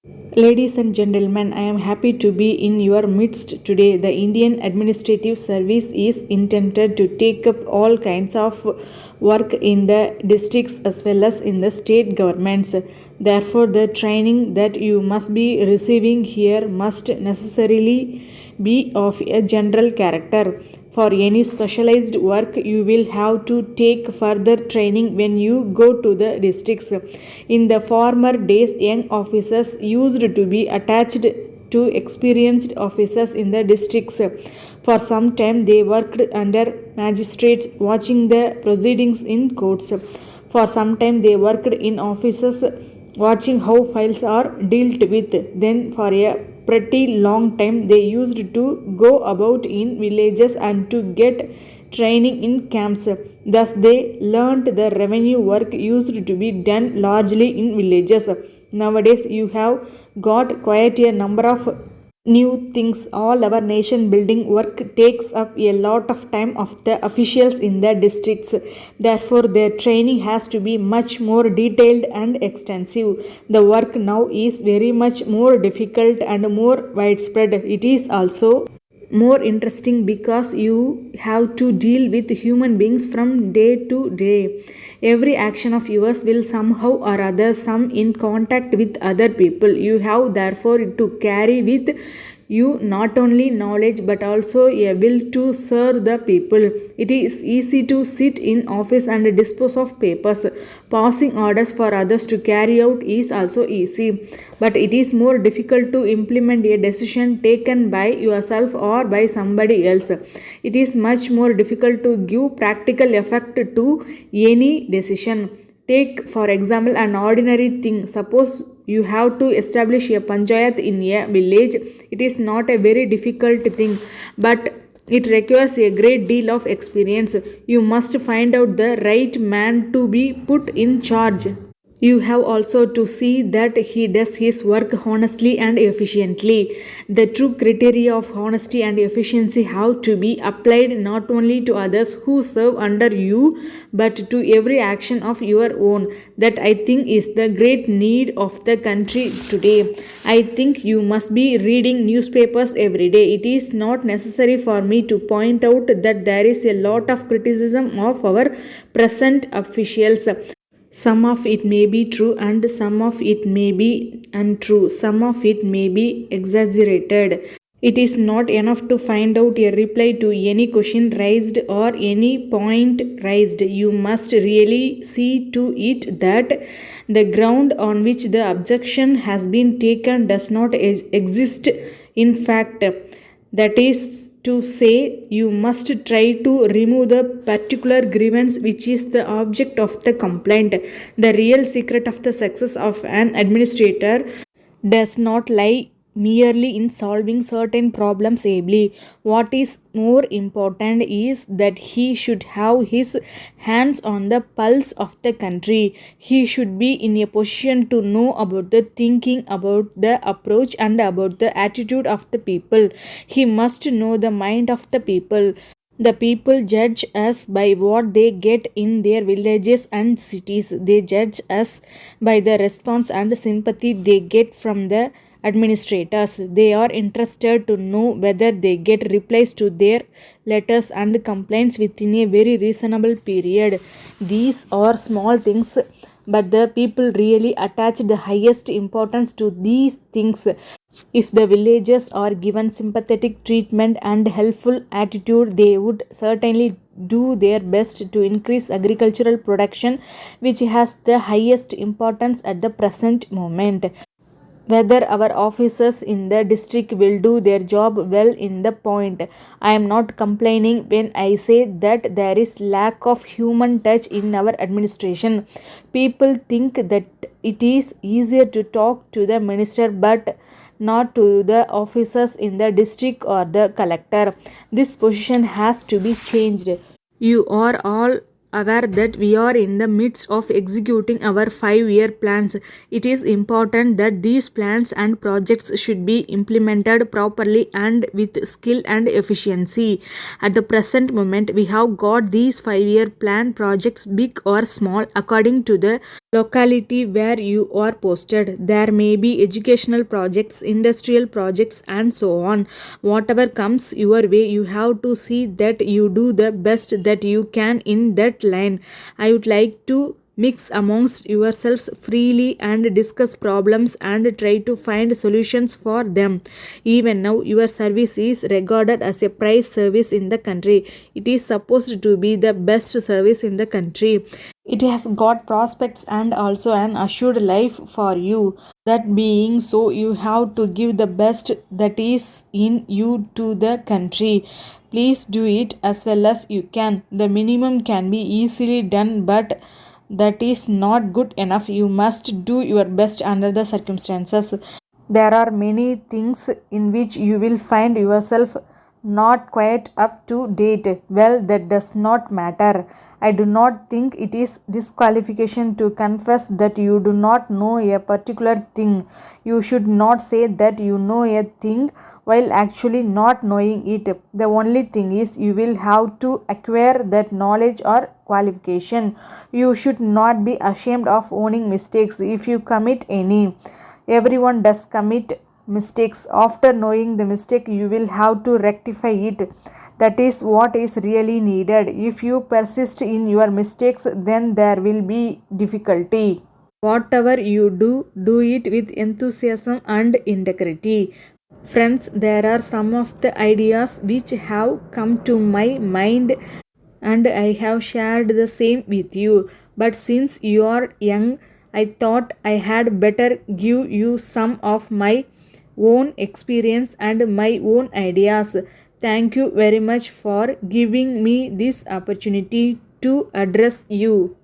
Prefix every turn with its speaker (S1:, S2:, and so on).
S1: Ladies and gentlemen, I am happy to be in your midst today. The Indian Administrative Service is intended to take up all kinds of work in the districts as well as in the state governments. Therefore, the training that you must be receiving here must necessarily be of a general character. For any specialized work, you will have to take further training when you go to the districts. In the former days, young officers used to be attached to experienced officers in the districts. For some time, they worked under magistrates watching the proceedings in courts. For some time, they worked in offices watching how files are dealt with. Then, for a pretty long time, they used to go about in villages and to get training in camps. Thus, they learnt the revenue work used to be done largely in villages. Nowadays, you have got quite a number of new things. All our nation building work takes up a lot of time of the officials in the districts. Therefore, their training has to be much more detailed and extensive. The work now is very much more difficult and more widespread. It is also more interesting because you have to deal with human beings from day to day. Every action of yours will somehow or other come in contact with other people. You have therefore to carry with you not only knowledge but also a will to serve the people. It is easy to sit in office and dispose of papers. Passing orders for others to carry out is also easy, but it is more difficult to implement a decision taken by yourself or by somebody else. It is much more difficult to give practical effect to any decision. Take, for example, an ordinary thing. Suppose you have to establish a panchayat in a village. It is not a very difficult thing, but it requires a great deal of experience. You must find out the right man to be put in charge. You have also to see that he does his work honestly and efficiently. The true criteria of honesty and efficiency have to be applied not only to others who serve under you but to every action of your own. That I think is the great need of the country today. I think you must be reading newspapers every day. It is not necessary for me to point out that there is a lot of criticism of our present officials. Some of it may be true and some of it may be untrue. Some of it may be exaggerated. It is not enough to find out a reply to any question raised or any point raised. You must really see to it that the ground on which the objection has been taken does not exist in fact. That is to say, you must try to remove the particular grievance which is the object of the complaint. The real secret of the success of an administrator does not lie merely in solving certain problems ably. What is more important is that he should have his hands on the pulse of the country. He should be in a position to know about the thinking, about the approach, and about the attitude of the people. He must know the mind of the people. The people judge us by what they get in their villages and cities. They judge us by the response and sympathy they get from the administrators. They are interested to know whether they get replies to their letters and complaints within a very reasonable period. These are small things, but the people really attach the highest importance to these things. If the villagers are given sympathetic treatment and helpful attitude, they would certainly do their best to increase agricultural production, which has the highest importance at the present moment. Whether our officers in the district will do their job well in the point. I am not complaining when I say that there is lack of human touch in our administration. People think that it is easier to talk to the minister but not to the officers in the district or the collector. This position has to be changed. You are all aware that we are in the midst of executing our 5-year plans. It is important that these plans and projects should be implemented properly and with skill and efficiency. At the present moment, we have got these 5-year plan projects, big or small, according to the locality where you are posted. There may be educational projects, industrial projects, and so on. Whatever comes your way, you have to see that you do the best that you can in that line. I would like to mix amongst yourselves freely and discuss problems and try to find solutions for them. Even now, your service is regarded as a prize service in the country. It is supposed to be the best service in the country. It has got prospects and also an assured life for you. That being so, you have to give the best that is in you to the country. Please do it as well as you can. The minimum can be easily done, but that is not good enough. You must do your best under the circumstances. There are many things in which you will find yourself not quite up to date. Well, that does not matter. I do not think it is disqualification to confess that you do not know a particular thing. You should not say that you know a thing while actually not knowing it. The only thing is you will have to acquire that knowledge or qualification. You should not be ashamed of owning mistakes if you commit any. Everyone does commit mistakes. After knowing the mistake, you will have to rectify it. That is what is really needed. If you persist in your mistakes, then there will be difficulty. Whatever you do, do it with enthusiasm and integrity. Friends, there are some of the ideas which have come to my mind and I have shared the same with you. But since you are young, I thought I had better give you some of my own experience and my own ideas. Thank you very much for giving me this opportunity to address you.